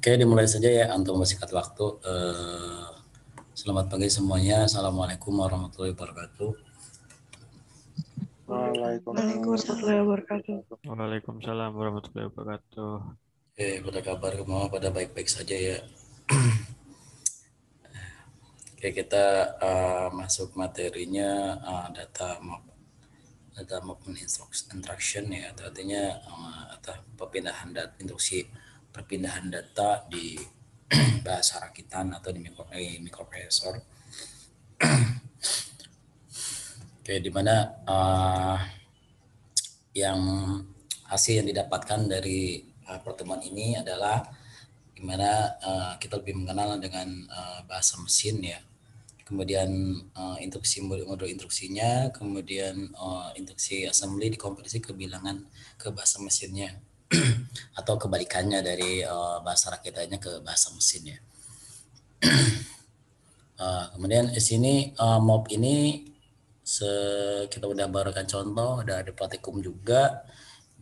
Oke, dimulai saja ya untuk mempersingkat waktu. Selamat pagi semuanya. Assalamualaikum warahmatullahi wabarakatuh. Waalaikumsalam wabarakatuh. Waalaikumsalam warahmatullahi wabarakatuh. Pada kabar semua pada baik-baik saja ya. Oke, kita masuk materinya data maupun instruction ya. Artinya perpindahan data, instruksi perpindahan data di bahasa rakitan atau di microprocessor. Oke, di mana yang hasil yang didapatkan dari pertemuan ini adalah gimana kita lebih mengenal dengan bahasa mesin ya. Kemudian instruksi modul instruksinya, kemudian instruksi assembly dikonversi ke bilangan ke bahasa mesinnya atau kebalikannya dari bahasa rakitannya ke bahasa mesinnya. Kemudian di sini MOP ini kita udah barukan contoh, udah ada praktikum juga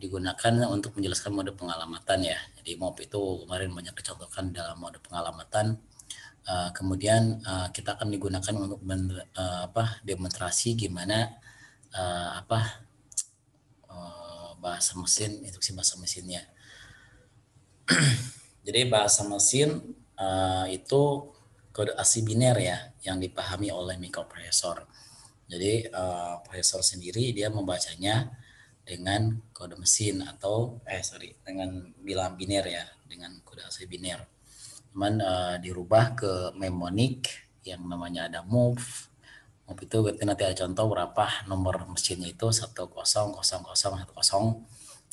digunakan untuk menjelaskan mode pengalamatan ya. Jadi MOP itu kemarin banyak dicontohkan dalam mode pengalamatan. Kemudian kita akan digunakan untuk demonstrasi gimana bahasa mesin, instruksi bahasa mesinnya. Jadi bahasa mesin itu kode ASCII biner ya yang dipahami oleh microprocessor. Jadi prosesor sendiri dia membacanya dengan kode mesin atau dengan bilangan biner ya, dengan kode ASCII biner. Cuman dirubah ke mnemonic yang namanya ada move. Move itu nanti ada contoh berapa nomor mesinnya itu 100010.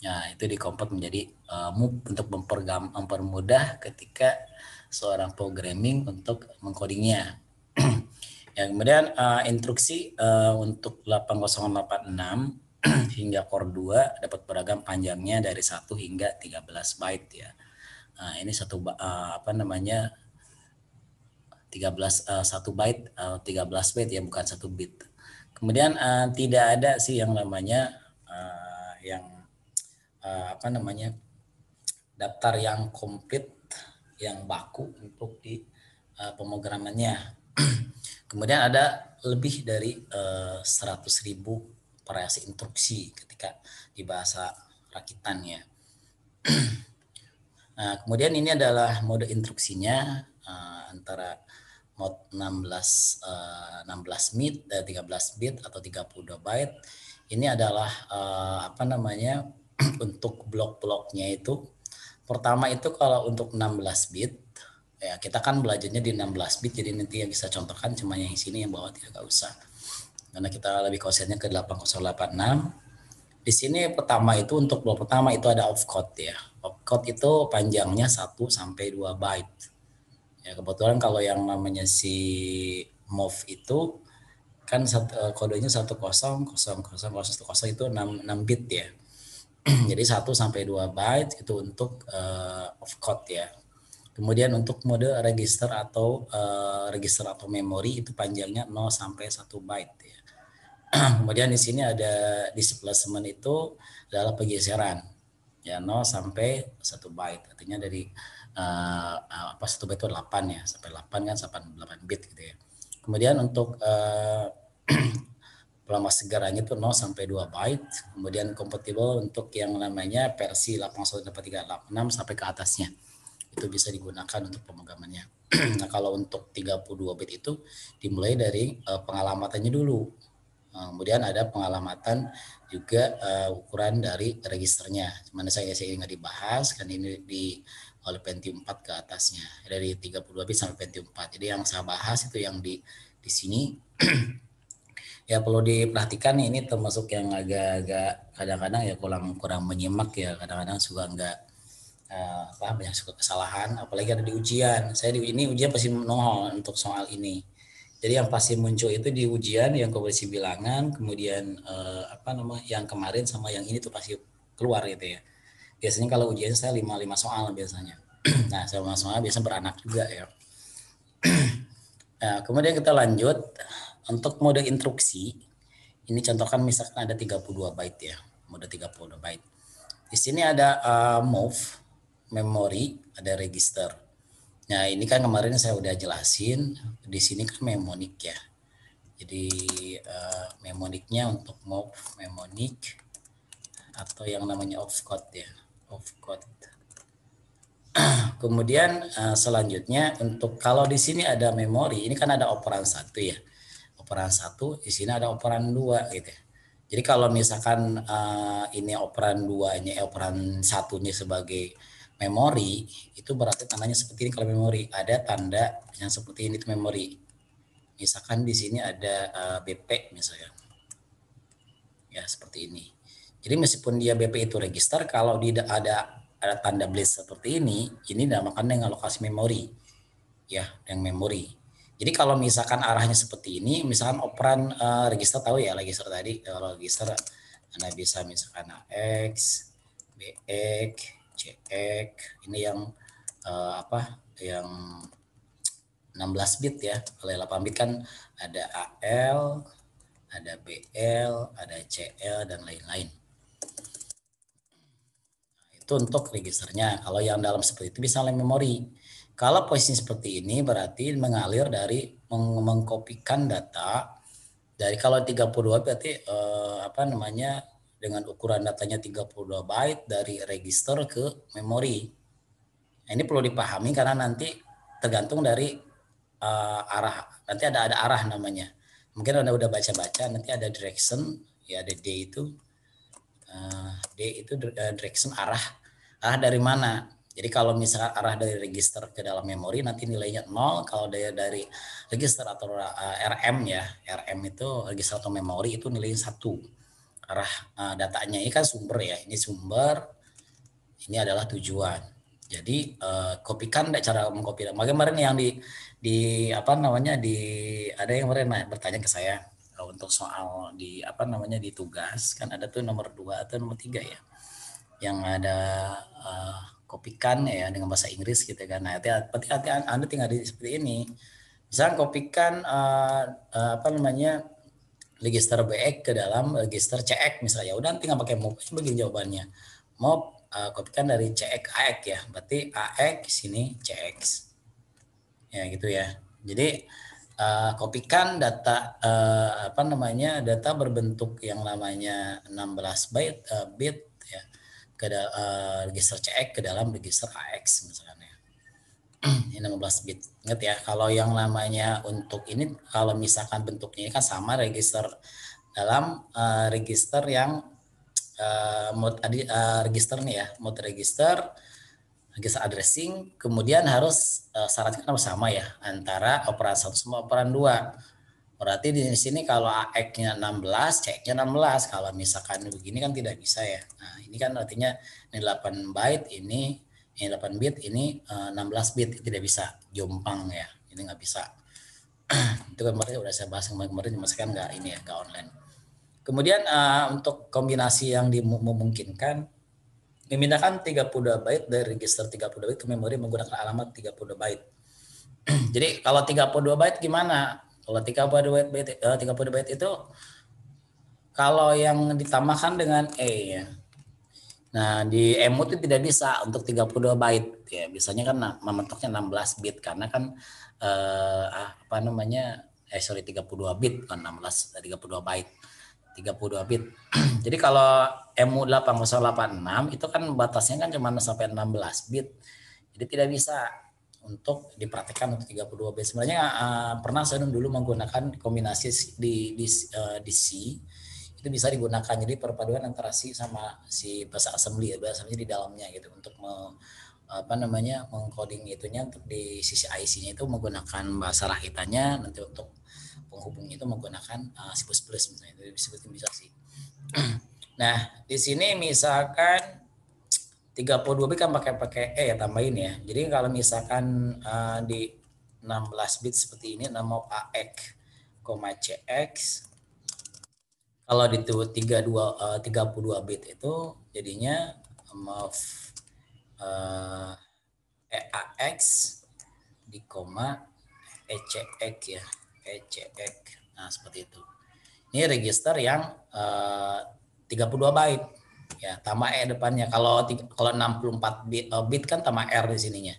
Nah, itu dikonvert menjadi move untuk mempermudah ketika seorang programming untuk mengcodingnya. Ya, kemudian instruksi untuk 8086 hingga core 2 dapat beragam panjangnya dari 1 hingga 13 byte ya. Nah, ini 1 byte 13 bit ya, bukan 1 bit. Kemudian tidak ada sih yang namanya daftar yang komplit yang baku untuk di pemrogramannya. Kemudian ada lebih dari 100.000 variasi instruksi ketika di bahasa rakitan ya. Nah, kemudian ini adalah mode instruksinya antara mode 16 bit, 13 bit atau 32 byte. Ini adalah untuk blok-bloknya itu. Pertama itu kalau untuk 16 bit ya kita kan belajarnya di 16 bit, jadi nanti yang bisa contohkan cuma yang sini, yang bawah tidak usah. Karena kita lebih konsennya ke 8086. Di sini pertama itu untuk blok pertama itu ada opcode ya. Opcode itu panjangnya 1 sampai 2 byte. Ya kebetulan kalau yang namanya si move itu kan kodenya 100010 itu 6 bit ya. Jadi 1 sampai 2 byte itu untuk opcode ya. Kemudian untuk mode register atau memori itu panjangnya 0 sampai 1 byte ya. Kemudian di sini ada displacement itu adalah pergeseran ya 0 sampai 1 byte. Artinya dari 1 byte itu 8 ya, sampai 8 kan 8 bit gitu ya. Kemudian untuk lama segaranya itu 0 sampai 2 byte. Kemudian kompatibel untuk yang namanya versi 80386 sampai ke atasnya. Itu bisa digunakan untuk pemrogramannya. Nah, kalau untuk 32 bit itu dimulai dari pengalamatannya dulu. Kemudian ada pengalamatan juga ukuran dari registernya. Cuman saya nggak dibahas kan ini oleh Pentium 4 ke atasnya. Dari 32 bit sampai Pentium 4. Jadi yang saya bahas itu yang di sini. Ya perlu diperhatikan ini termasuk yang agak kadang-kadang ya kurang menyimak ya, kadang-kadang suka banyak suka kesalahan, apalagi ada di ujian. Saya di ini ujian pasti nol untuk soal ini. Jadi yang pasti muncul itu di ujian yang komposisi bilangan, kemudian yang kemarin sama yang ini tuh pasti keluar gitu ya. Biasanya kalau ujian saya 5 soal biasanya. Nah, 5 soal biasanya beranak juga ya. Nah, kemudian kita lanjut untuk mode instruksi. Ini contohkan misalkan ada 32 byte ya, mode 32 byte. Di sini ada move. memori, ada register. Nah, ini kan kemarin saya udah jelasin, di sini kan mnemonic ya. Jadi mnemonicnya untuk move mnemonic atau yang namanya opcode ya, opcode. Kemudian selanjutnya untuk kalau di sini ada memori, ini kan ada operan 1 ya. Operan 1, di sini ada operan 2 gitu. Jadi kalau misalkan ini operan 2-nya, operan 1-nya sebagai memori, itu berarti tandanya seperti ini kalau memori. Ada tanda yang seperti ini itu memori. Misalkan di sini ada BP misalnya. Ya, seperti ini. Jadi meskipun dia BP itu register, kalau tidak ada tanda blast seperti ini dinamakan dengan alokasi memori. Ya, yang memori. Jadi kalau misalkan arahnya seperti ini, misalkan operan register tahu ya, register tadi, kalau register Anda bisa misalkan AX, BX, CX, ini yang yang 16 bit ya. Kalau 8 bit kan ada AL, ada BL, ada CL, dan lain-lain. Itu untuk registernya. Kalau yang dalam seperti itu bisa oleh memori. Kalau posisi seperti ini berarti mengalir dari mengkopikan data dari, kalau 32 berarti dengan ukuran datanya 32 byte dari register ke memori. Nah, ini perlu dipahami karena nanti tergantung dari arah. Nanti ada arah namanya. Mungkin Anda udah baca-baca, nanti ada direction, ya ada D itu. Direction arah dari mana. Jadi kalau misalkan arah dari register ke dalam memori nanti nilainya 0, kalau dari register atau RM ya, RM itu register atau memori itu nilainya 1. Arah datanya ini kan sumber ya, ini sumber, ini adalah tujuan. Jadi kopikan cara mengkopi. Kemarin yang ada yang kemarin bertanya ke saya untuk soal di tugas kan ada tuh nomor 2 atau nomor 3 ya, yang ada kopikan ya dengan bahasa Inggris gitu kan. Nah, hati-hati Anda tinggal di seperti ini. Misalnya kopikan register BX ke dalam register CX misalnya. Ya udah tinggal pakai move aja begini jawabannya. Move kopikan dari CX ke AX ya. Berarti AX sini CX. Ya gitu ya. Jadi kopikan data data berbentuk yang namanya 16 bit ya ke register CX ke dalam register AX misalnya. Ini 16 bit. Ingat ya, kalau yang namanya untuk ini kalau misalkan bentuknya ini kan sama register dalam register yang mode register nih ya, mode register addressing, kemudian harus syaratnya kan sama ya antara operan 1 sama operan 2. Berarti di sini kalau AX-nya 16, CX-nya 16. Kalau misalkan begini kan tidak bisa ya. Nah, ini kan artinya ini 8 byte, ini 8 bit, ini 16 bit, tidak bisa jompang ya. Ini nggak bisa. Itu kemarin udah saya bahas kemarin, cuma sekarang nggak ini ya, nggak online. Kemudian untuk kombinasi yang memungkinkan memindahkan 32 byte dari register 32 byte ke memori menggunakan alamat 32 byte. Jadi kalau 32 byte gimana? Kalau 32 byte itu kalau yang ditambahkan dengan E ya. Nah, di EMU itu tidak bisa untuk 32 byte ya. Biasanya kan metoknya 16 bit karena kan 32 bit bukan 16, 32 byte. 32 bit. Jadi kalau EMU 8086 itu kan batasnya kan cuma sampai 16 bit. Jadi tidak bisa untuk dipraktekkan untuk 32 bit. Sebenarnya pernah saya dulu menggunakan kombinasi di C, itu bisa digunakan. Jadi perpaduan antara C sama si bahasa assembly di dalamnya gitu untuk mengcoding itunya untuk di sisi IC-nya itu menggunakan bahasa rakitannya, nanti untuk penghubungnya itu menggunakan C++ misalnya, itu disebut bisa sih. Nah, di sini misalkan 32 bit kan pakai E ya, tambahin ya. Jadi kalau misalkan di 16 bit seperti ini nama AX, CX, kalau di 32 bit itu jadinya move AX di koma ECX ya, ECX. Nah, seperti itu. Ini register yang 32 byte. Ya, tambah E depannya. Kalau 64 bit kan tambah R di sininya.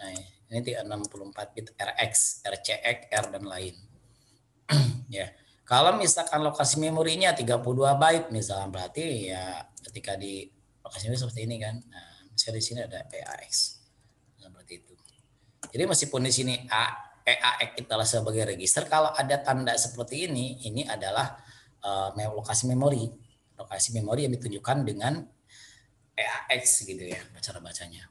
Nah, ini 64 bit RX, RCX, R dan lain. Ya. Kalau misalkan lokasi memorinya 32 byte misalnya, berarti ya ketika di lokasi memori seperti ini kan. Nah, misalnya di sini ada EAX. Seperti itu. Jadi meskipun di sini EAX adalah sebagai register, kalau ada tanda seperti ini adalah lokasi memori. Lokasi memori yang ditunjukkan dengan EAX gitu ya cara bacanya.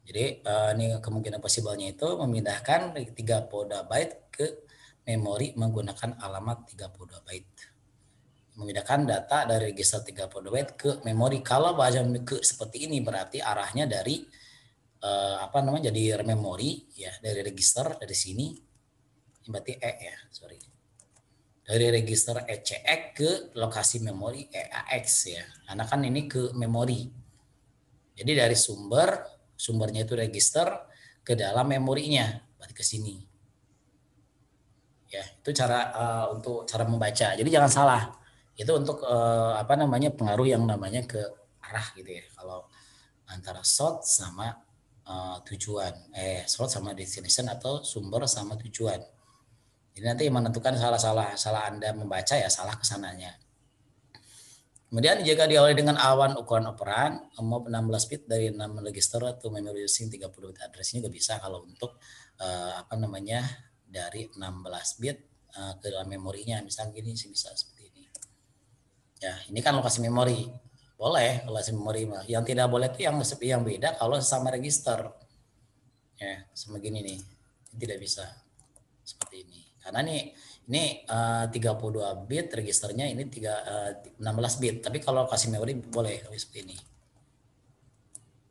Jadi ini kemungkinan possible-nya itu memindahkan 32 byte ke memori menggunakan alamat 32 byte. Memindahkan data dari register 32 byte ke memori. Kalau bahasa ke seperti ini berarti arahnya dari jadi memori ya, dari register dari sini. Ini berarti ya, sorry. Dari register ECX ke lokasi memori EAX ya. Karena kan ini ke memori. Jadi dari sumbernya itu register ke dalam memorinya, berarti ke sini. Ya, itu cara untuk cara membaca. Jadi jangan salah. Itu untuk pengaruh yang namanya ke arah gitu ya. Kalau antara source sama tujuan, source sama destination atau sumber sama tujuan. Jadi nanti yang menentukan salah Anda membaca ya salah kesananya. Kemudian jika diawali dengan awan ukuran operan, mau 16 bit dari 6 register atau memory using 30 bit address ini juga bisa kalau untuk dari 16 bit ke dalam memorinya, misalnya gini sih bisa seperti ini. Ya, ini kan lokasi memori. Boleh lokasi memori. Yang tidak boleh itu yang beda kalau sama register. Ya, sama gini nih. Tidak bisa seperti ini. Karena ini 32 bit registernya, ini 16 bit. Tapi kalau kasih memori boleh seperti ini.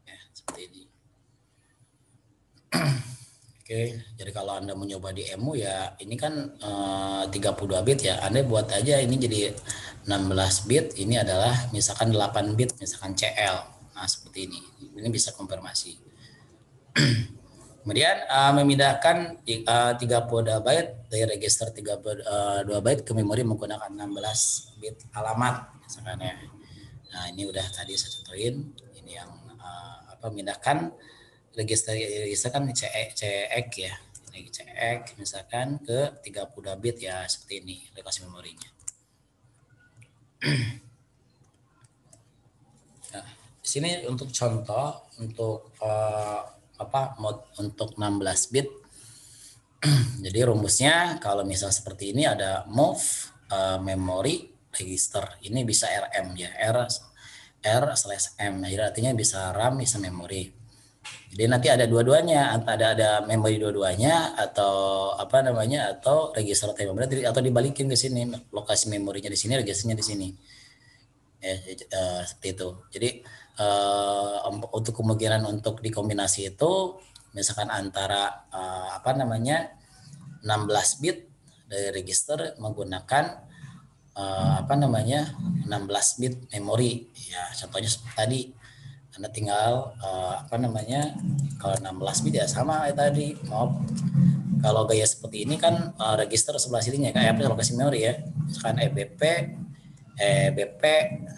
Ya, seperti ini. Oke, jadi kalau Anda mau nyoba di EMU ya ini kan 32 bit ya. Anda buat aja ini jadi 16 bit, ini adalah misalkan 8 bit, misalkan CL. Nah, seperti ini. Ini bisa konfirmasi. Kemudian memindahkan 32 byte dari register 32 byte ke memori menggunakan 16 bit alamat misalkan ya. Nah, ini udah tadi saya contohin. Ini yang memindahkan register kan CX ya. Ini CX misalkan ke 32 bit ya, seperti ini lokasi memorinya. Nah, di sini untuk contoh untuk mode untuk 16 bit. Jadi rumusnya kalau misal seperti ini ada move memory register. Ini bisa RM ya, R/M. Jadi artinya bisa RAM bisa memori. Jadi nanti ada dua-duanya, ada memori dua-duanya atau atau register atau memori atau dibalikin ke sini, lokasi memorinya di sini, registernya di sini. Seperti itu. Jadi untuk kemungkinan untuk dikombinasi itu misalkan antara 16 bit dari register menggunakan 16 bit memori ya, contohnya seperti tadi. Anda tinggal kalau 16 bit ya sama kayak tadi. Kalau gaya seperti ini kan register sebelah sininya kayak lokasi memori ya, misalkan BP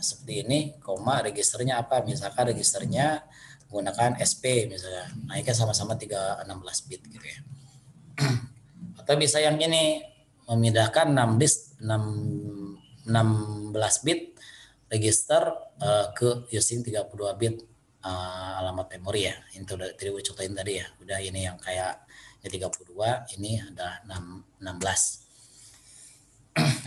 seperti ini, koma registernya apa? Misalkan registernya menggunakan SP misalnya. Nah, ini kan sama-sama 16 bit gitu ya. Atau bisa yang ini memindahkan 16 bit register ke using 32 bit alamat memori ya. Itu udah tadi gue contohin tadi ya. Udah ini yang kayak 32, ini ada 16.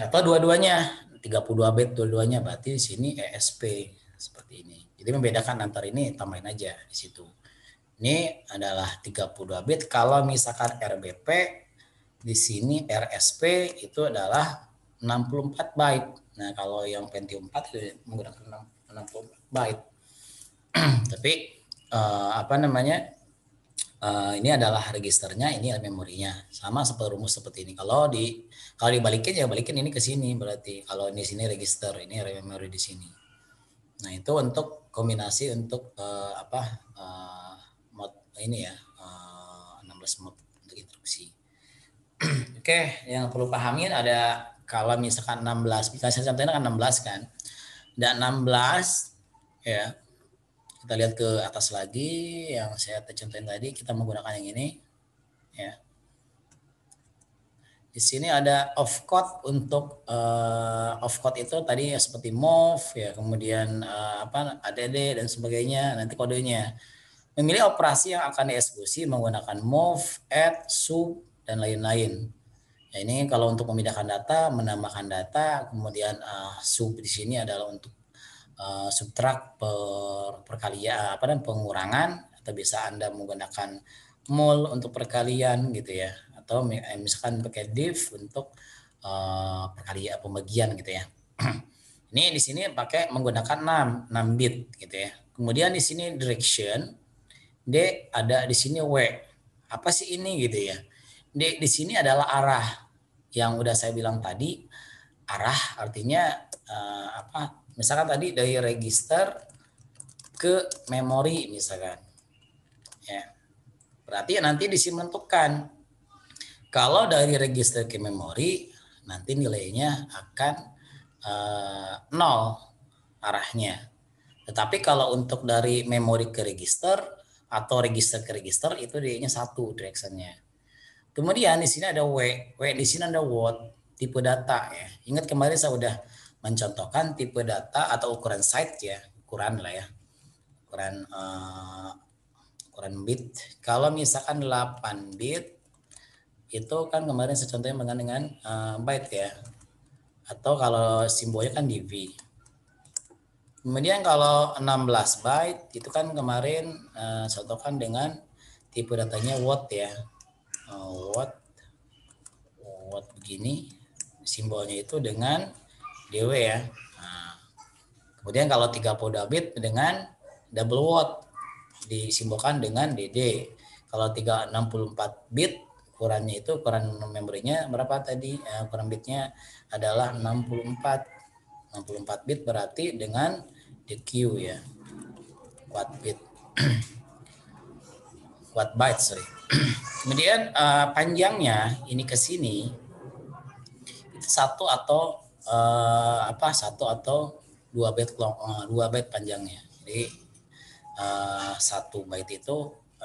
Atau dua-duanya 32 bit dua-duanya, berarti di sini ESP seperti ini. Jadi membedakan antara ini tambahin aja di situ. Ini adalah 32 bit. Kalau misalkan RBP di sini RSP itu adalah 64 byte. Nah, kalau yang Pentium 4 itu menggunakan 64 byte. Tapi ini adalah registernya, ini adalah memorinya. Sama seperti rumus seperti ini. Kalau dibalikin ya balikin ini ke sini, berarti kalau ini sini register, ini memori di sini. Nah, itu untuk kombinasi untuk mode ini ya, 16 mode untuk instruksi. Oke, yang perlu pahamin ada kalau misalkan 16, saya contohnya kan 16 kan. Ada 16 ya. Kita lihat ke atas lagi yang saya contohin tadi, kita menggunakan yang ini ya. Di sini ada opcode untuk opcode itu tadi ya seperti move ya, kemudian add dan sebagainya, nanti kodenya. Memilih operasi yang akan dieksekusi menggunakan move, add, sub dan lain-lain. Ya, ini kalau untuk memindahkan data, menambahkan data, kemudian sub di sini adalah untuk subtract perkalian pengurangan, atau bisa Anda menggunakan mul untuk perkalian gitu ya, atau misalkan pakai div untuk perkalian pembagian gitu ya. Ini di sini pakai menggunakan 6 bit gitu ya. Kemudian di sini direction, D ada di sini W. Apa sih ini gitu ya? D di sini adalah arah. Yang udah saya bilang tadi, arah artinya misalkan tadi dari register ke memori misalkan. Ya. Berarti nanti di sini menentukan kalau dari register ke memori nanti nilainya akan 0 arahnya. Tetapi kalau untuk dari memori ke register atau register ke register itu dia-nya 1 directionnya. Kemudian di sini ada W di sini ada word, tipe data ya. Ingat kemarin saya udah mencontohkan tipe data atau ukuran site ya, ukuran lah ya. Ukuran bit. Kalau misalkan 8 bit itu kan kemarin saya contohnya dengan byte ya. Atau kalau simbolnya kan dv. Kemudian kalau 16 byte itu kan kemarin contohkan dengan tipe datanya word ya. Word begini, simbolnya itu dengan DW ya. Nah, kemudian kalau 32 bit dengan double word disimbolkan dengan DD. Kalau 364 bit ukurannya itu, ukuran memorinya berapa tadi? Ukuran bitnya adalah 64. 64 bit berarti dengan DQ ya. Watt bit. Watt byte, sorry. Kemudian panjangnya ini ke sini itu 1 atau 1 atau 2 byte 2 byte panjangnya. Jadi 1 byte itu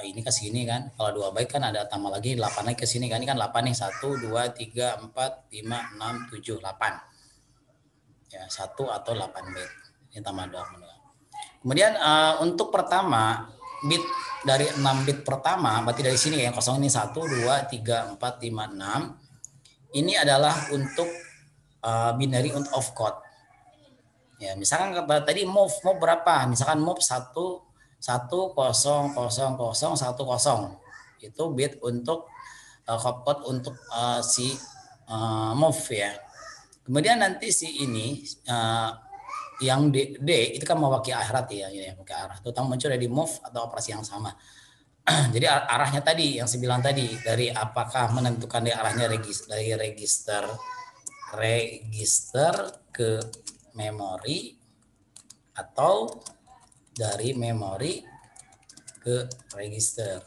ini ke sini kan. Kalau 2 byte kan ada tambah lagi 8 lagi ke sini kan. Ini kan 8 nih. 1 2 3 4 5 6 7 8. Ya, 1 atau 8 byte. Ini tambah 2. Kemudian untuk pertama bit dari 6 bit pertama, berarti dari sini yang kosong ini 1 2 3 4 5 6. Ini adalah untuk binary untuk opcode. Ya, misalkan tadi move berapa? Misalkan move 1 1 0 0 0 10 itu bit untuk opcode untuk si move ya. Kemudian nanti si ini yang D itu kan mewakili akhirat ya, mewakili arah. Terutama muncul dari move atau operasi yang sama. Jadi arahnya tadi yang saya bilang tadi, dari apakah menentukan dari arahnya dari register ke memori atau dari memori ke register.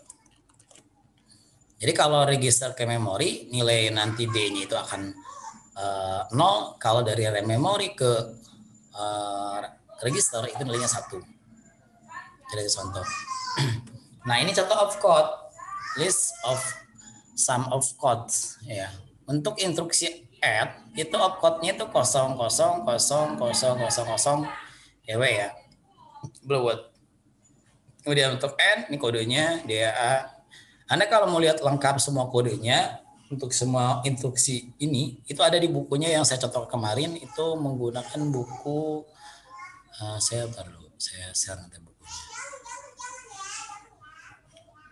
Jadi kalau register ke memori, nilai nanti D-nya itu akan 0. Kalau dari memori ke register itu nilainya 1. Jadi contoh. Nah, ini contoh opcode. List of sum of codes ya. Untuk instruksi add itu opcode-nya itu 000000 EW ya. Blowed. Kemudian untuk add ini kodenya DA. Anda kalau mau lihat lengkap semua kodenya untuk semua instruksi ini itu ada di bukunya yang saya contoh kemarin, itu menggunakan buku saya share nanti bukunya.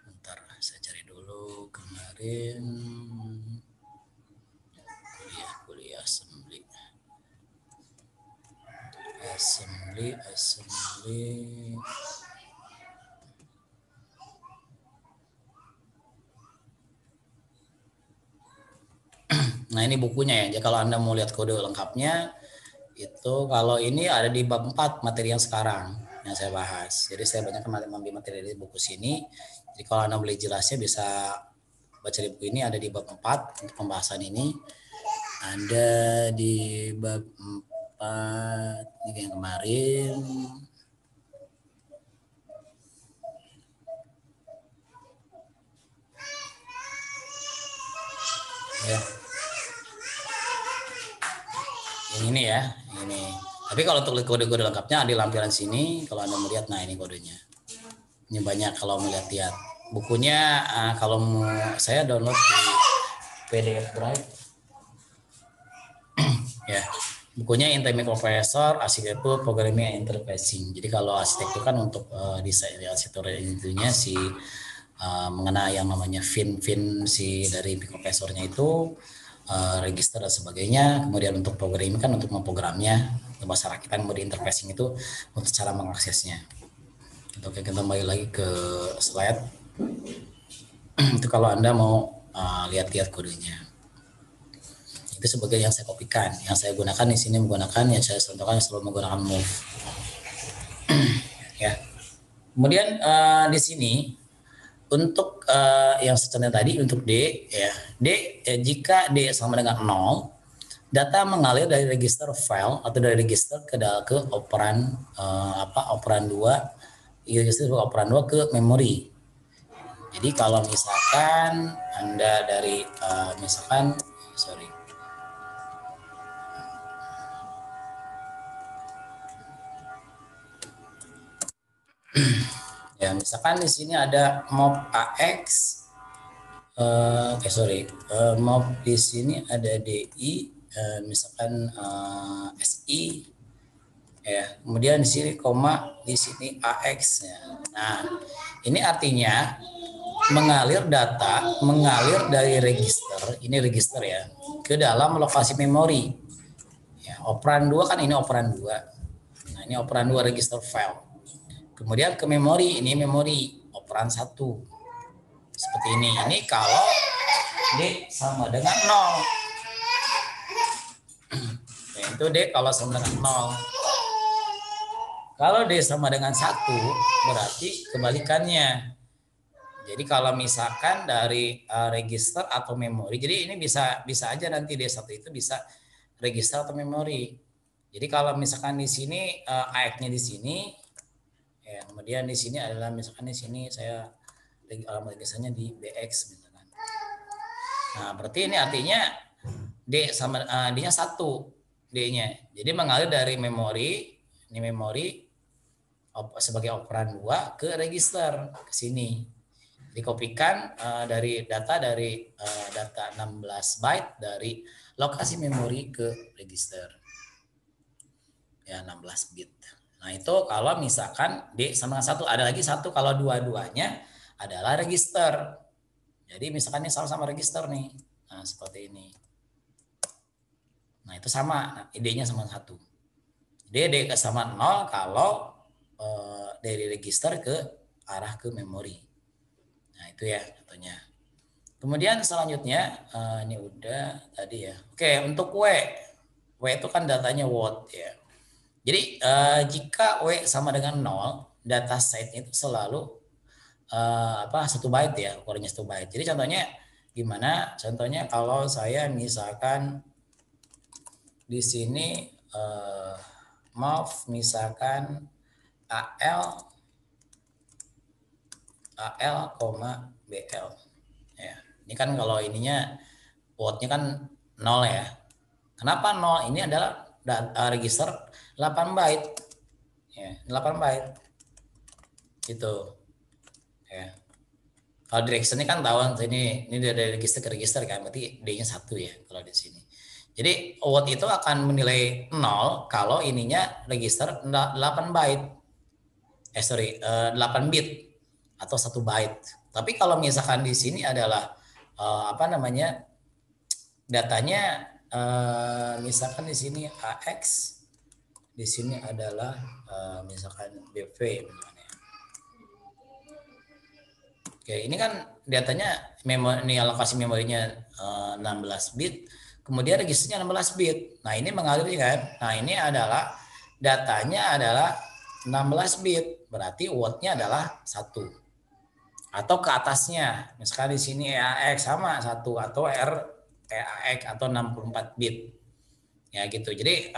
Bentar, saya cari dulu kemarin kuliah assembly. Nah, ini bukunya ya. Jadi kalau Anda mau lihat kode lengkapnya itu kalau ini ada di bab 4 materi yang sekarang yang saya bahas. Jadi saya banyak mengambil materi dari buku sini. Jadi kalau Anda beli jelasnya bisa baca di buku ini, ada di bab 4 untuk pembahasan ini. Ada di bab 4 ini yang kemarin. Ya. Yang ini ya, ini. Tapi kalau untuk kode-kode lengkapnya di lampiran sini, kalau Anda melihat, nah ini kodenya. Ini banyak kalau melihat-lihat. Bukunya kalau saya download di PDF Drive. Ya. Bukunya Intermediate Professor, Arsitektur, Programming, and Interfacing. Jadi kalau arsitektur kan untuk desain arsitektur intinya si mengenai yang namanya fin si dari profesornya itu, register dan sebagainya. Kemudian untuk programming kan untuk memprogramnya, bahasa rakitan, kemudian interfacing itu untuk cara mengaksesnya. Oke, kita kembali lagi ke slide. Itu kalau Anda mau lihat-lihat kodenya. Itu sebagai yang saya kopikan. Yang saya gunakan di sini menggunakan, yang saya contohkan selalu menggunakan move. Ya. Kemudian di sini untuk yang secontohnya tadi untuk D ya. D jika D sama dengan 0, data mengalir dari register file atau dari register ke operan operan 2, register operan 2 ke memori. Jadi kalau misalkan Anda dari ya misalkan di sini ada mob AX, mob di sini ada DI, misalkan SI, ya kemudian di sini koma, di sini AX. Ya. Nah ini artinya mengalir dari register, ini register ya, ke dalam lokasi memori. Ya, operan 2 kan ini operan 2. Nah ini operan 2 register file. Kemudian ke memori, ini memori operan 1. Seperti ini. Ini kalau D sama dengan 0. Itu D kalau sama dengan 0. Kalau D sama dengan 1, berarti kebalikannya. Jadi kalau misalkan dari register atau memori, jadi ini bisa aja nanti D1 itu bisa register atau memori. Jadi kalau misalkan di sini AX-nya di sini, ya, kemudian di sini adalah misalkan di sini saya alamat registernya di BX misalkan. Nah, berarti ini artinya D sama D-nya 1, D-nya. Jadi mengalir dari memori, ini memori sebagai operan 2 ke register ke sini. Dikopikan dari data 16 byte dari lokasi memori ke register. Ya, 16 bit. Nah, itu kalau misalkan D sama dengan 1, ada lagi 1 kalau dua-duanya adalah register. Jadi misalkan ini sama-sama register nih. Nah, seperti ini. Nah, itu sama. Nah, D-nya sama 1. D sama 0 kalau dari register ke arah ke memori. Nah, itu ya contohnya. Kemudian selanjutnya, ini udah tadi ya. Oke, untuk W. W itu kan datanya word ya. Jadi jika W sama dengan 0, data set itu selalu 1 byte ya, ukurannya 1 byte. Jadi contohnya gimana? Contohnya kalau saya misalkan di sini move misalkan AL, BL. Ya, ini kan kalau ininya wordnya kan 0 ya. Kenapa 0? Ini adalah register 8 byte. Ya, 8 byte. Gitu. Ya. Kalau direction ini kan tahu ini dari register ke register kan, berarti D-nya 1 ya kalau di sini. Jadi word itu akan menilai 0 kalau ininya register 8 byte. 8 bit atau 1 byte. Tapi kalau misalkan di sini adalah datanya misalkan di sini AX, di sini adalah misalkan BV misalnya. Oke, ini kan datanya ini alokasi memorinya 16 bit, kemudian registernya 16 bit. Nah, ini mengalir kan. Nah, ini adalah datanya adalah 16 bit, berarti word-nya adalah 1. Atau ke atasnya, misalkan di sini EAX sama 1 atau REAX atau 64 bit. Ya gitu. Jadi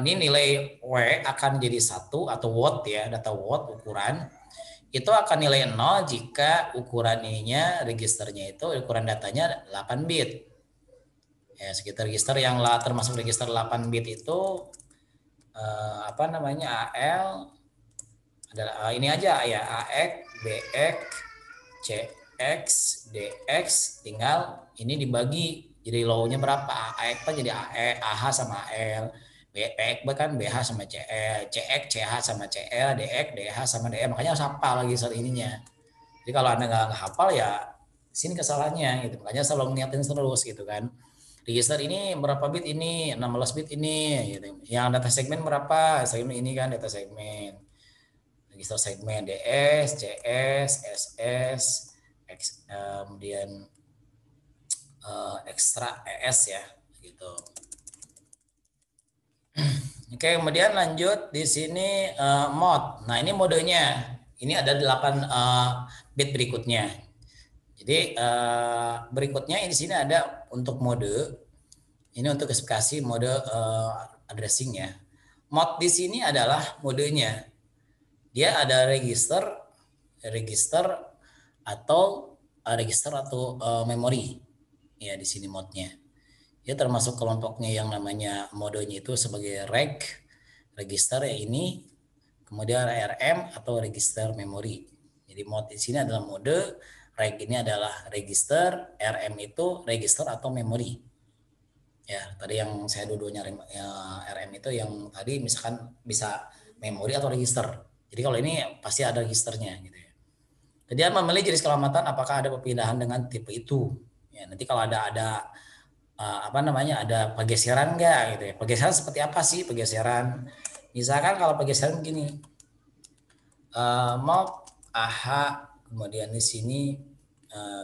ini nilai W akan jadi 1 atau watt ya, data watt ukuran. Itu akan nilai 0 jika ukuran ininya registernya itu ukuran datanya 8 bit. Ya, sekitar register yang termasuk register 8 bit itu apa namanya AL adalah ini aja ya AX, BX, CX, DX tinggal ini dibagi jadi low-nya berapa AX kan jadi AE, AH sama AL BX kan BH sama CL CX CH sama CL DX DH sama DE makanya harus hafal lagi soal ininya jadi kalau anda nggak hafal ya sini kesalahannya gitu makanya selalu niatin terus gitu kan register ini berapa bit ini 16 bit ini gitu. Yang data segmen berapa segmen ini kan data segmen register segmen DS, CS, SS, kemudian ekstra ES ya gitu. Oke, kemudian lanjut di sini mod. Nah, ini modenya. Ini ada 8 bit berikutnya. Jadi berikutnya di sini ada untuk mode. Ini untuk spesifikasi mode addressing ya. Mod di sini adalah modenya. Dia ada register atau memori. Ya, di sini modnya. Dia termasuk kelompoknya yang namanya modenya itu sebagai register ya ini, kemudian RM atau register memori. Jadi mod di sini adalah mode, reg ini adalah register, RM itu register atau memori. Ya, tadi yang saya dua-duanya RM itu yang tadi misalkan bisa memori atau register. Jadi kalau ini pasti ada registernya gitu ya. Jadi memilih jenis keselamatan apakah ada perpindahan dengan tipe itu. Ya, nanti kalau ada apa namanya ada pergeseran enggak gitu ya. Pergeseran seperti apa sih pergeseran? Misalkan kalau pergeseran begini. Mod AH kemudian di sini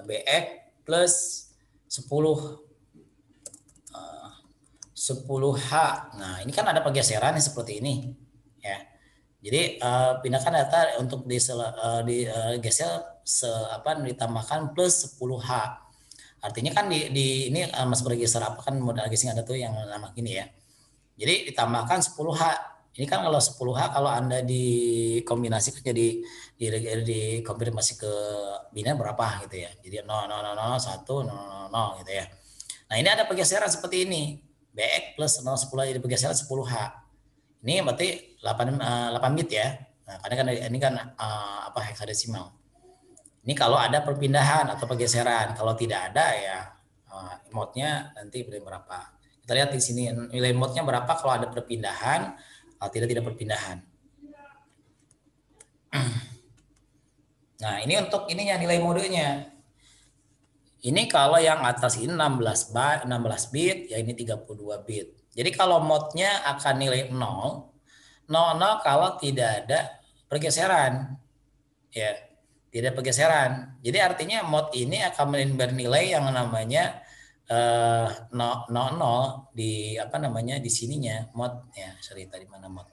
BX plus 10 10H. Nah, ini kan ada pergeseran seperti ini ya. Jadi pindahkan data untuk digeser ditambahkan plus 10H. Artinya kan di ini masuk register apa kan modal guessing ada tuh yang nama gini ya. Jadi ditambahkan 10H. Ini kan kalau 10H kalau Anda dikombinasikan jadi dikonfirmasi ke bina berapa gitu ya. Jadi 0,0,0,1,0,0 gitu ya. Nah, ini ada pergeseran seperti ini. BX plus 0,10 jadi pergeseran 10H. Ini berarti 8 bit ya. Nah, karena kan ini kan heksadesimal. Ini kalau ada perpindahan atau pergeseran, kalau tidak ada ya mode-nya nanti berapa. Kita lihat di sini nilai mode-nya berapa kalau ada perpindahan, kalau tidak perpindahan. Nah, ini untuk ininya nilai modenya. Ini kalau yang atas ini 16 bit, ya ini 32 bit. Jadi kalau mode-nya akan nilai 0 kalau tidak ada pergeseran. Ya, tidak pergeseran. Jadi artinya mod ini akan bernilai yang namanya 0 di apa namanya di sininya mod ya sorry tadi mana mod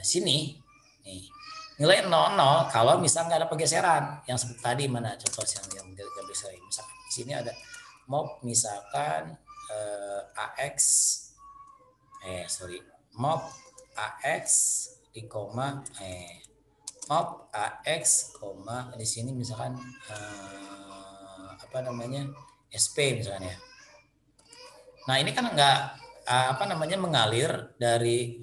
sini nih nilai 00 kalau misal nggak ada pergeseran yang seperti tadi mana contoh yang bisa misalkan di sini ada mod misalkan AX mod AX di koma mod AX, di sini misalkan apa namanya SP misalnya. Nah ini kan nggak mengalir dari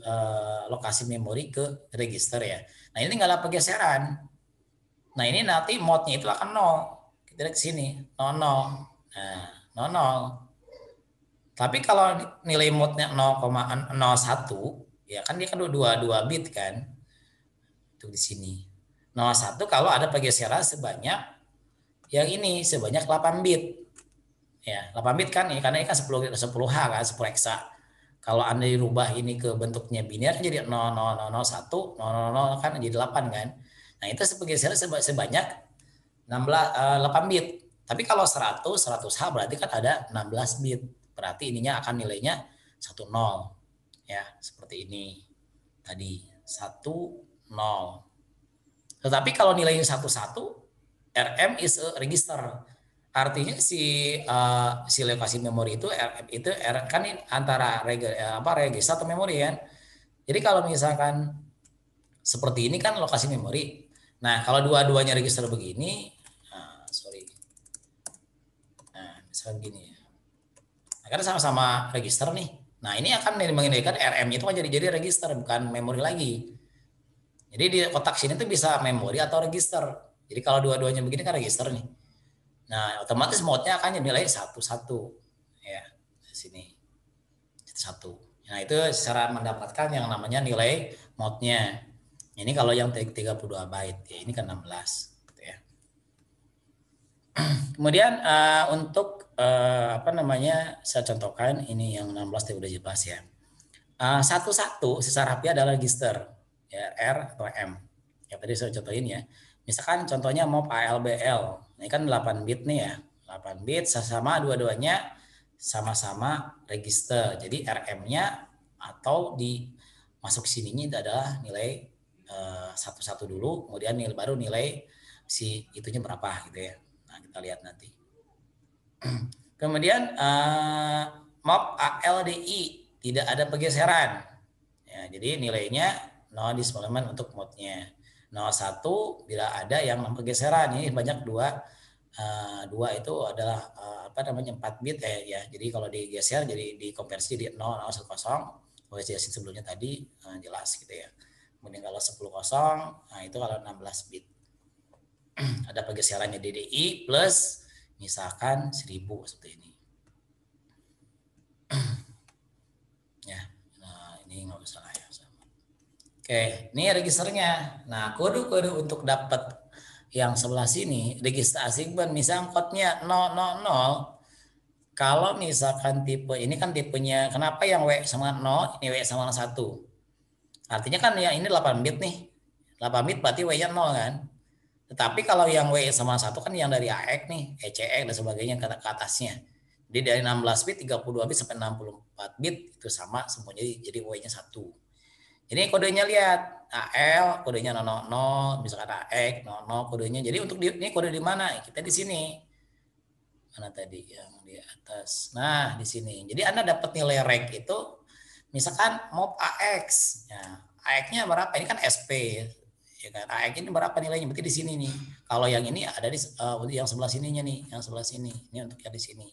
lokasi memori ke register ya. Nah ini nggak ada pergeseran. Nah ini nanti modnya itu akan 0. Kita lihat ke sini 00. Nah 00. Tapi kalau nilai modnya 0,01 ya kan dia kan 2 bit kan. Itu di sini. 01 kalau ada pergeseran sebanyak yang ini sebanyak 8 bit. Ya, 8 bit kan ya karena ini kan 10H kan 10 hexa. Kalau Anda dirubah ini ke bentuknya biner jadi 0001 00 kan jadi 8 kan. Nah, itu pergeseran sebanyak 8 bit. Tapi kalau 100H berarti kan ada 16 bit. Berarti ininya akan nilainya 10. Ya, seperti ini. Tadi 10. Tetapi kalau nilainya 11 RM is a register. Artinya si lokasi memori itu kan antara register atau memori kan. Jadi kalau misalkan seperti ini kan lokasi memori. Nah, kalau dua-duanya register begini, misalkan gini ya. Nah, karena sama-sama register nih. Nah, ini akan mengendalikan RM itu kan jadi register bukan memori lagi. Jadi di kotak sini tuh bisa memori atau register. Jadi kalau dua-duanya begini kan register nih. Nah, otomatis mode-nya akan dinilai satu-satu. Ya, di sini. Satu. Nah, itu cara mendapatkan yang namanya nilai mode-nya. Ini kalau yang 32 byte, ya ini kan 16. Gitu ya. Kemudian untuk saya contohkan ini yang 16 tadi udah jelas ya. Satu-satu secara rapi adalah register, ya R atau M. Ya tadi saya contohin ya. Misalkan contohnya MOV ALBL. Ini kan 8 bit nih ya. 8 bit sama dua-duanya sama-sama register. Jadi RM-nya atau di masuk sininya itu adalah nilai satu-satu dulu, kemudian baru nilai si itunya berapa gitu ya. Nah, kita lihat nanti. Kemudian MOV ALDI tidak ada pergeseran. Ya, jadi nilainya no displacement untuk mode-nya. 01 bila ada yang pergeseran. Ini banyak dua itu adalah 4 bit ya. Jadi kalau digeser jadi dikonversi jadi 0010. Kalau jelasin sebelumnya tadi jelas gitu ya. Kemudian kalau 10 kosong, nah itu kalau 16 bit. Ada pergeserannya DDI plus misalkan 1000 seperti ini. Ya, nah ini nggak usah ya. Oke, ini registernya. Nah, kode-kode untuk dapat yang sebelah sini, register assignment, misalnya kodenya 000. Kalau misalkan tipe, ini kan tipenya, kenapa yang W sama 0, ini W sama 1? Artinya kan yang ini 8 bit nih. 8 bit berarti W-nya 0 kan? Tetapi kalau yang W sama 1 kan yang dari AX nih, ECX dan sebagainya ke atasnya. Jadi dari 16 bit, 32 bit sampai 64 bit itu sama semuanya jadi W-nya 1. Jadi kodenya lihat AL, kodenya 00, misalkan AX 00 kodenya. Jadi untuk ini kode di mana? Kita di sini. Mana tadi yang di atas? Nah, di sini. Jadi Anda dapat nilai reg itu misalkan MOV AX. Ya, AX-nya berapa? Ini kan SP. Ya kan? AX ini berapa nilainya? Berarti di sini nih. Kalau yang ini ada di yang sebelah sininya nih, yang sebelah sini. Ini untuk yang di sini.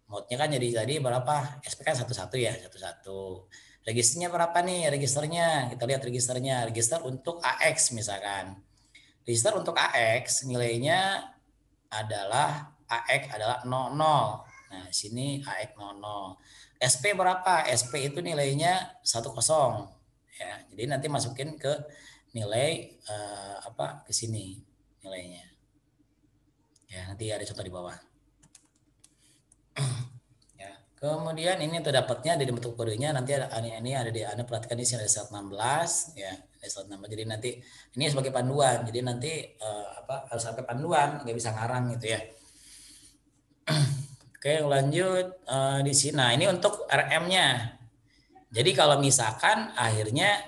Mode-nya kan jadi tadi berapa? SP kan satu-satu ya, satu-satu. Registernya berapa nih? Registernya, kita lihat registernya. Register untuk AX misalkan. Register untuk AX nilainya adalah AX adalah 00. Nah, sini AX 00. SP berapa? SP itu nilainya 10. Ya, jadi nanti masukin ke nilai ke sini nilainya. Ya, nanti ada contoh di bawah. Ya, kemudian ini terdapatnya di bentuk kodenya nanti ini ada di Anda perhatikan di sini ada slide 16 ya, ada slide 16. Jadi nanti ini sebagai panduan. Jadi nanti harus sampai panduan, nggak bisa ngarang gitu ya. Oke, lanjut di sini. Nah, ini untuk RM-nya. Jadi kalau misalkan akhirnya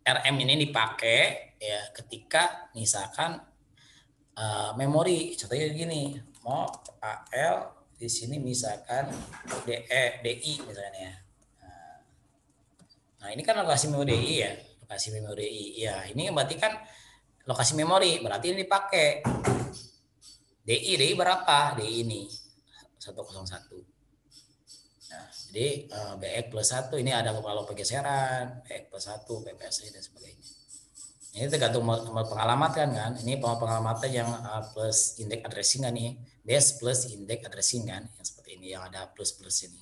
RM ini dipakai ya ketika misalkan memori, contohnya gini, mau AL di sini misalkan DI misalnya. Nah, ini kan lokasi memori DI ya, lokasi memori DI. Ya, ini berarti kan lokasi memori, berarti ini dipakai. DI berapa? DI ini 101. Nah, jadi BX plus 1 ini ada kalau pergeseran, BX plus 1, PPSI dan sebagainya. Ini tergantung pengalaman kan. Ini pengalamatan yang plus indeks addressing kan nih. Base plus indeks addressing kan. Yang seperti ini yang ada plus-plus ini.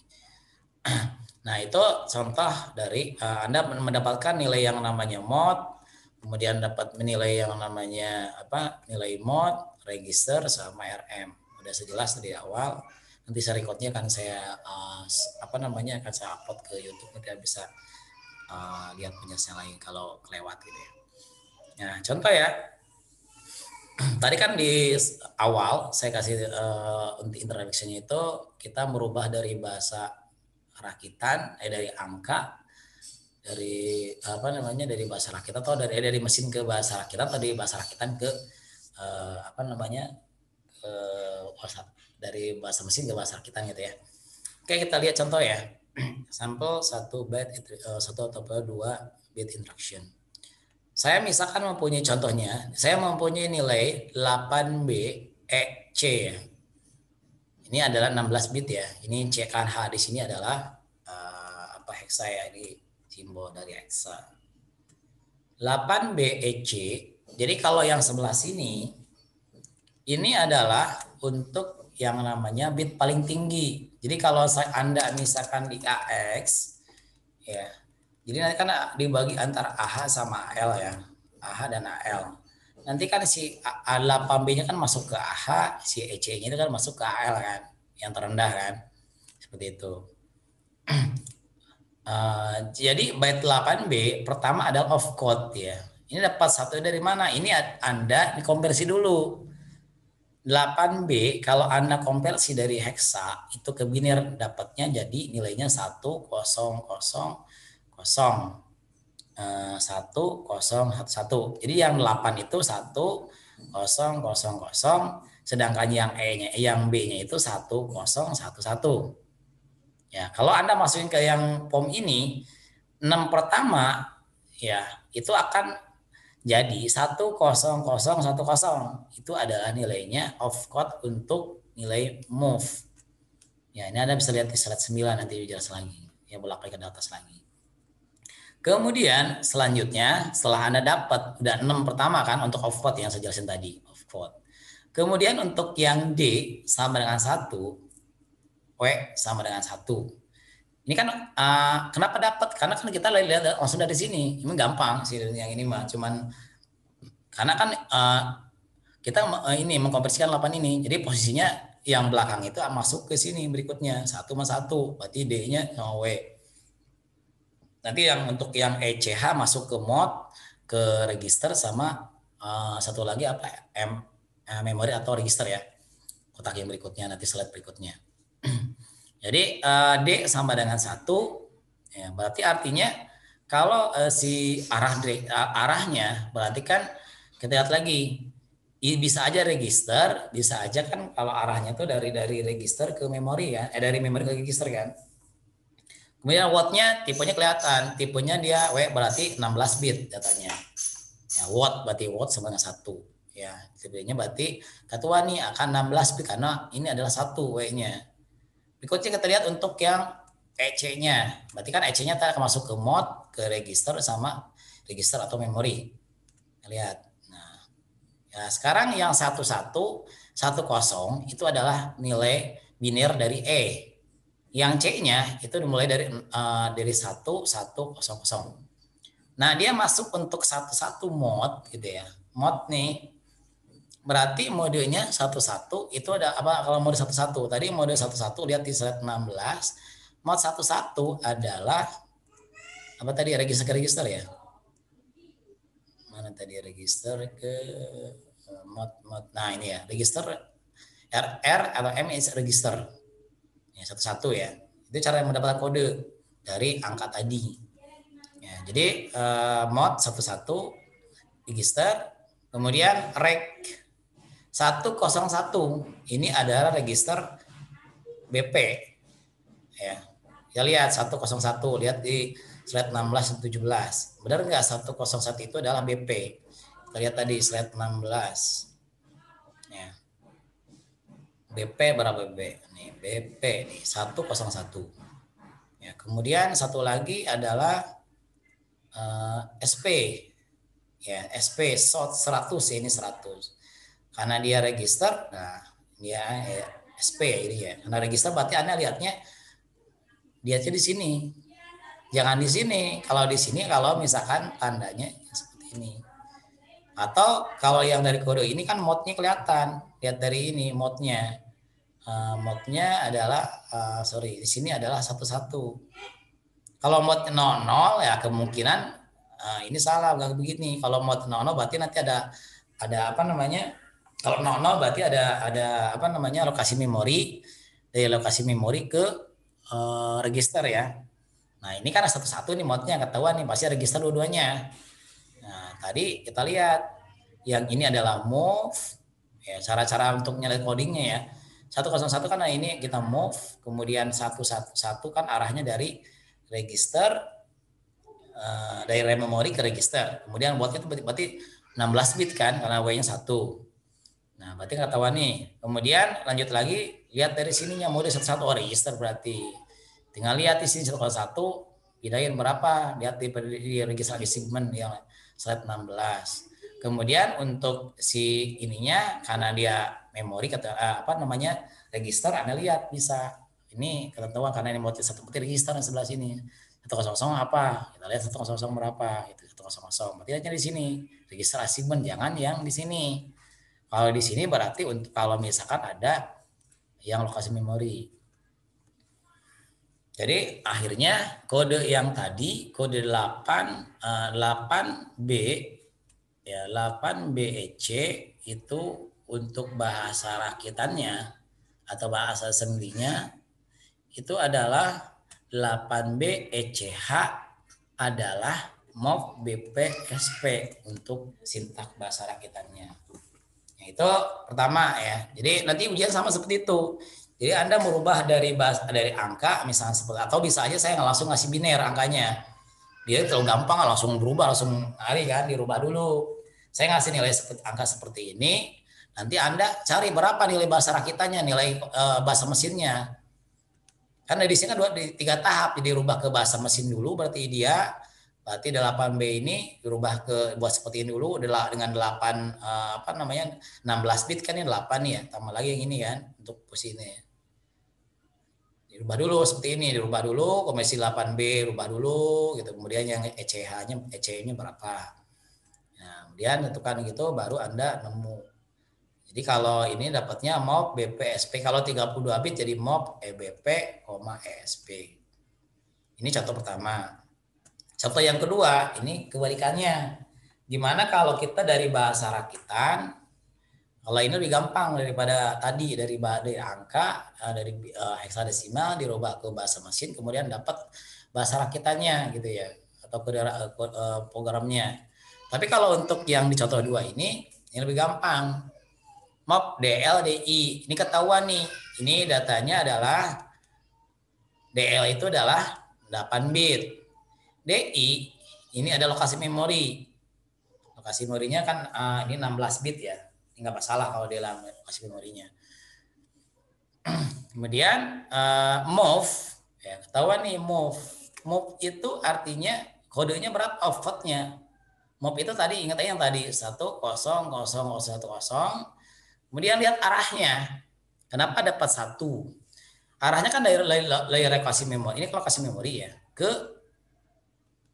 Nah, itu contoh dari Anda mendapatkan nilai yang namanya mode, kemudian dapat menilai yang namanya nilai mode, register sama RM. Udah sejelas dari awal. Nanti saya recordnya akan saya akan saya upload ke YouTube, nanti bisa lihat penjelasan lagi kalau kelewat gitu ya. Nah, contoh ya. Tadi kan di awal saya kasih untuk introduction-nya itu kita merubah dari bahasa rakitan dari angka dari dari bahasa rakitan atau dari mesin ke bahasa rakitan atau dari bahasa rakitan ke ke dari bahasa mesin ke bahasa kita gitu ya. Oke, kita lihat contoh ya. Sampel 1 byte 1 atau 2 bit instruction. Saya misalkan mempunyai contohnya, saya mempunyai nilai 8B C ya. Ini adalah 16 bit ya. Ini C kan H di sini adalah hexa ya, ini simbol dari hexa. 8B C. Jadi kalau yang sebelah sini ini adalah untuk yang namanya bit paling tinggi. Jadi kalau Anda misalkan di AX ya. Jadi nanti kan dibagi antara AH sama AL ya. AH dan AL. Nanti kan si A8B-nya kan masuk ke AH, si EC-nya itu kan masuk ke AL kan, yang terendah kan. Seperti itu. Jadi byte 8B pertama adalah opcode ya. Ini dapat satu dari mana? Ini Anda dikonversi dulu. 8B kalau Anda konversi dari hexa itu ke biner, dapatnya jadi nilainya 1000 1011. Jadi yang 8 itu 1000, sedangkan yang B-nya itu 1011. Ya, kalau Anda masukin ke yang POM ini 6 pertama ya, itu akan jadi 10010. Itu adalah nilainya opcode untuk nilai move. Ya, ini Anda bisa lihat di slide 9 nanti dijelas lagi. Ya, bolak-balik ke atas lagi. Kemudian selanjutnya setelah Anda dapat udah 6 pertama kan untuk opcode yang saya jelasin tadi, opcode. Kemudian untuk yang D sama dengan 1, W sama dengan 1. Ini kan kenapa dapat? Karena kan kita lihat langsung dari sini. Ini gampang sih yang ini mah. Cuman karena kan kita ini mengkonversikan 8 ini. Jadi posisinya yang belakang itu masuk ke sini berikutnya. 1 sama 1. Berarti D-nya sama W. Nanti yang untuk yang ECH masuk ke mod, ke register sama satu lagi apa ya? Memori atau register ya. Kotak yang berikutnya nanti slide berikutnya. Jadi D sama dengan 1, ya, berarti artinya kalau si arahnya berarti kan kita lihat lagi bisa aja register, bisa aja kan kalau arahnya tuh dari register ke memori ya, dari memori ke register kan. Kemudian wattnya tipenya kelihatan, tipenya dia W berarti 16 bit datanya. Ya, watt berarti watt sama dengan 1. Ya, tipenya berarti ketua nih akan 16 bit karena ini adalah 1 W-nya. Berikutnya kita lihat untuk yang EC-nya. Berarti kan EC-nya akan masuk ke mod, ke register sama register atau memori. Kita lihat. Nah, ya sekarang yang 1110 itu adalah nilai biner dari E. Yang C-nya itu dimulai dari 1100. Nah, dia masuk untuk 11 mod gitu ya. Mod nih berarti modenya 11 itu ada apa kalau mode 11 tadi mode 11 lihat di slide 16 mod 11 adalah apa tadi register ke register ya, mana tadi register ke mod nah ini ya register RR atau M is register ya 11 ya, itu cara mendapatkan kode dari angka tadi ya. Jadi mod 11 register, kemudian reg 101 ini adalah register BP ya. Ya lihat 101, lihat di slide 16 dan 17. Benar enggak 101 itu adalah BP? Kita lihat tadi slide 16. Ya. BP berapa BP? Nih, BP nih 101. Ya, kemudian satu lagi adalah SP. Ya, SP short 100 ini 100. Karena dia register, nah dia SP ya ini ya. Karena register berarti Anda lihatnya di sini. Jangan di sini. Kalau di sini kalau misalkan tandanya seperti ini. Atau kalau yang dari kode ini kan modnya kelihatan. Lihat dari ini modnya. Modnya adalah di sini adalah 11. Kalau mod 00 ya kemungkinan ini salah enggak begini. Kalau mod 00 berarti nanti ada apa namanya? Kalau 00 berarti ada apa namanya lokasi memori, dari lokasi memori ke register ya. Nah ini kan 11 nih modnya ketahuan nih pasti register dua-duanya. Nah tadi kita lihat yang ini adalah move, ya cara-cara untuk nyalain codingnya ya. 101 kan ini kita move, kemudian 111 kan arahnya dari register dari RAM memori ke register. Kemudian buatnya itu berarti 16 bit kan karena W-nya 1. Nah, berarti nggak tahu nih. Kemudian lanjut lagi, lihat dari sininya mode 11 register berarti. Tinggal lihat di sini 101 pindahin berapa, lihat di register segmen yang slide 16. Kemudian untuk si ininya karena dia memori register, Anda lihat bisa ini ketahuan karena ini mode 1 register yang sebelah sini. 100 apa? Kita lihat 100 berapa? Itu 100. Berarti hanya di sini. Register assignment, jangan yang di sini. Kalau di sini berarti untuk kalau misalkan ada yang lokasi memori. Jadi akhirnya kode yang tadi kode 8B ya 8BEC itu untuk bahasa rakitannya atau bahasa assembly-nya itu adalah 8BECH adalah MOV BPSP untuk sintak bahasa rakitannya. Nah, itu pertama ya. Jadi nanti ujian sama seperti itu. Jadi Anda merubah dari angka misalnya seperti atau bisa aja saya langsung ngasih biner angkanya. Dia terlalu gampang langsung berubah langsung hari kan dirubah dulu. Saya ngasih nilai angka seperti ini. Nanti Anda cari berapa nilai bahasa rakitannya, nilai bahasa mesinnya. Kan di sini kan 3 tahap, jadi dirubah ke bahasa mesin dulu berarti 8B ini dirubah ke buat seperti ini dulu dengan 16 bit kan ini 8 nih ya, tambah lagi yang ini kan untuk posisi ini. Dirubah dulu seperti ini, dirubah dulu komisi 8B rubah dulu gitu. Kemudian yang ECH-nya berapa. Nah, kemudian tentukan gitu baru Anda nemu. Jadi kalau ini dapatnya MOV BPSP, kalau 32 bit jadi MOV EBP, ESP. Ini contoh pertama. Contoh yang kedua, ini kebalikannya. Gimana kalau kita dari bahasa rakitan, kalau ini lebih gampang daripada tadi, dari angka, dari heksadesimal dirubah ke bahasa mesin, kemudian dapat bahasa rakitannya gitu ya, atau programnya. Tapi kalau untuk yang di contoh 2 ini lebih gampang. MOV DL DI ini ketahuan nih, ini datanya adalah DL itu adalah 8 bit, DI ini ada lokasi memori, lokasi memorinya kan ini 16 bit ya, ini nggak masalah kalau dia lokasi memorinya. Kemudian MOV ya ketahuan nih, MOV itu artinya kodenya berapa, opcode-nya. MOV itu tadi ingat aja yang tadi 10010. Kemudian lihat arahnya. Kenapa dapat 1? Arahnya kan dari lokasi memori. Ini lokasi memori ya. Ke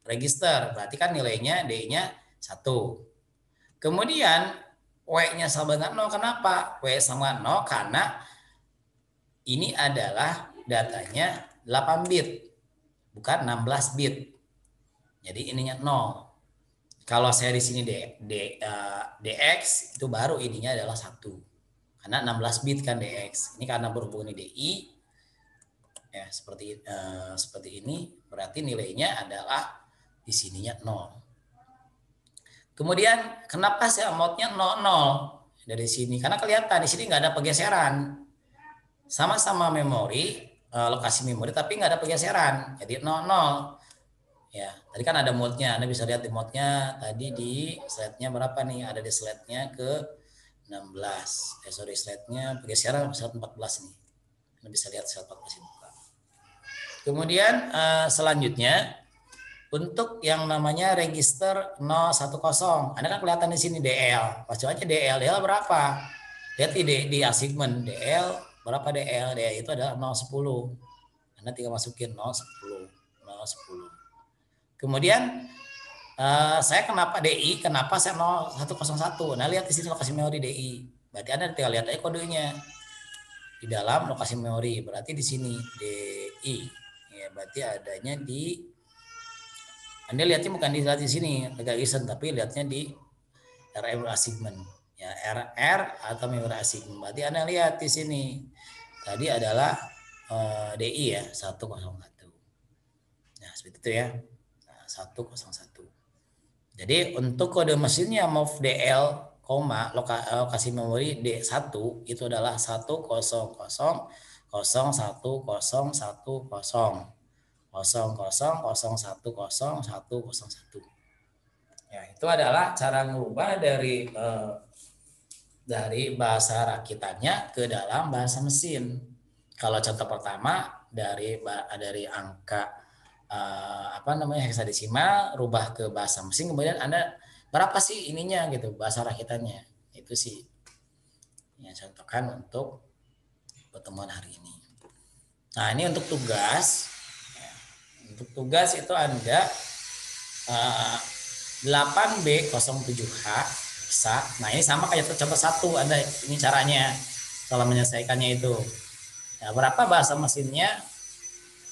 register. Berarti kan nilainya D-nya 1. Kemudian W-nya sama dengan 0. Kenapa? W sama 0 karena ini adalah datanya 8 bit. Bukan 16 bit. Jadi ininya 0. Kalau saya di sini DX itu baru ininya adalah 1. Karena 16 bit kan DX. Ini karena berhubungan DI ya seperti ini, berarti nilainya adalah di sininya 0. Kemudian kenapa saya mode-nya 00 dari sini? Karena kelihatan di sini nggak ada pergeseran. Sama-sama memori, lokasi memori tapi nggak ada pergeseran. Jadi 00. Ya, tadi kan ada mode-nya. Anda bisa lihat di mode-nya tadi di slide-nya berapa nih? Ada di slide-nya ke 16. Slide-nya pergeseran slide 14 nih. Anda bisa lihat slide 14 ini. Kemudian selanjutnya untuk yang namanya register 010. Anda kan kelihatan di sini DL. Pas aja DL berapa? Lihat di assignment DL berapa DL? DL itu adalah 010. Anda tinggal masukin 010. Kemudian saya kenapa DI? Kenapa saya 0101? Nah, lihat di sini lokasi memori DI. Berarti Anda tinggal lihat aja kodenya di dalam lokasi memori. Berarti di sini DI. Ya, berarti adanya di Anda lihatnya bukan di sini, registration, tapi lihatnya di RM assignment. Ya, RR atau memori assignment. Berarti Anda lihat di sini. Tadi adalah DI ya, 101. Nah, seperti itu ya. 101. Jadi untuk kode mesinnya MOV DL, koma lokasi memori D1 itu adalah 10010101010100101. Ya, itu adalah cara mengubah dari bahasa rakitannya ke dalam bahasa mesin. Kalau contoh pertama dari angka heksadesimal rubah ke bahasa mesin, kemudian Anda berapa sih ininya gitu bahasa rakitannya. Itu sih yang contohkan untuk pertemuan hari ini. Nah, ini untuk tugas. Untuk tugas itu Anda 8B07H bisa. Nah, ini sama kayak contoh 1 Anda, ini caranya kalau menyelesaikannya itu. Ya, berapa bahasa mesinnya?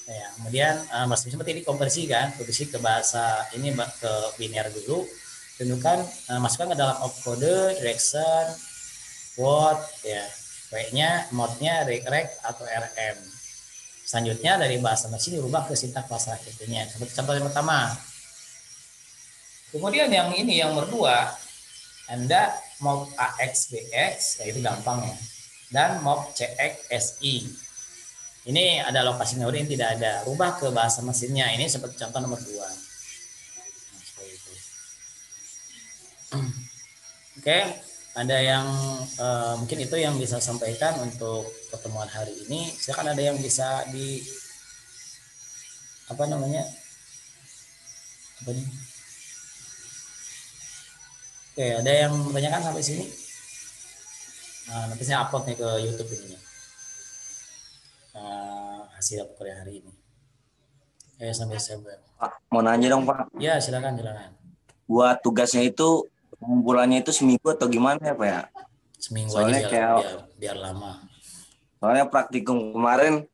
Ya, kemudian bahasa mesin seperti ini konversi ke bahasa ini ke biner dulu. Tentukan masukkan ke dalam opcode, direction, word, ya. W-nya, mode-nya reg atau RM. Selanjutnya dari bahasa mesin dirubah ke sintaks bahasa rakitnya. Seperti contoh yang pertama. Kemudian yang nomor 2, Anda mob AXBX, yaitu gampang ya. Dan mob CXSI. Ini ada lokasi memori yang tidak ada. Rubah ke bahasa mesinnya. Ini seperti contoh nomor 2. Nah, seperti itu. Oke, ada yang mungkin itu yang bisa sampaikan untuk pertemuan hari ini. Silakan, ada yang bisa apa nih? Oke, ada yang bertanyakan sampai sini? Nah, nanti saya upload nih ke YouTube ini. Hasil kuliah hari ini. Sampai saya. Pak, mau nanya dong Pak. Ya, silakan. Buat tugasnya itu pengumpulannya itu seminggu atau gimana ya Pak ya? Seminggu soalnya aja biar lama. Soalnya praktikum kemarin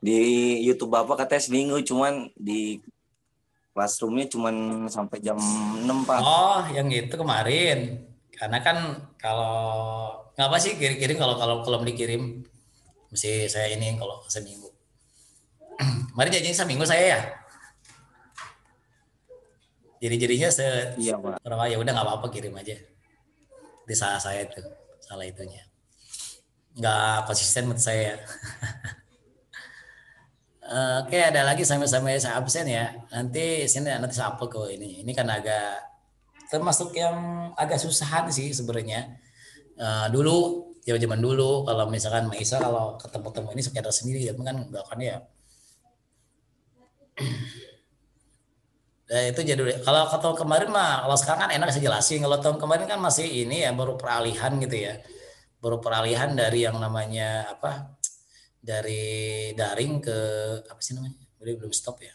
di YouTube Bapak katanya seminggu, cuman di classroomnya cuman sampai jam 6 Pak. Oh, yang itu kemarin. Karena kan kalau nggak apa sih kirim kalau dikirim mesti saya ini kalau seminggu. Kemarin janjinya seminggu saya ya. Jadinya iya Pak. Ya udah nggak apa-apa, kirim aja. Di salah saya itu, salah itunya. Nggak konsisten menurut saya. Oke, ada lagi sampai saya absen ya. Nanti saya upload ke ini. Ini kan agak termasuk yang agak susahan sih sebenarnya. Dulu zaman dulu kalau misalkan Maisa kalau ketemu ini sekedar sendiri ya kan enggak kan ya. Itu jadi kalau tahun kemarin mah, kalau sekarang kan enak saya jelasin. Kalau tahun kemarin kan masih ini ya, baru peralihan gitu ya. Baru peralihan dari yang namanya dari daring ke apa sih namanya? Belum stop ya.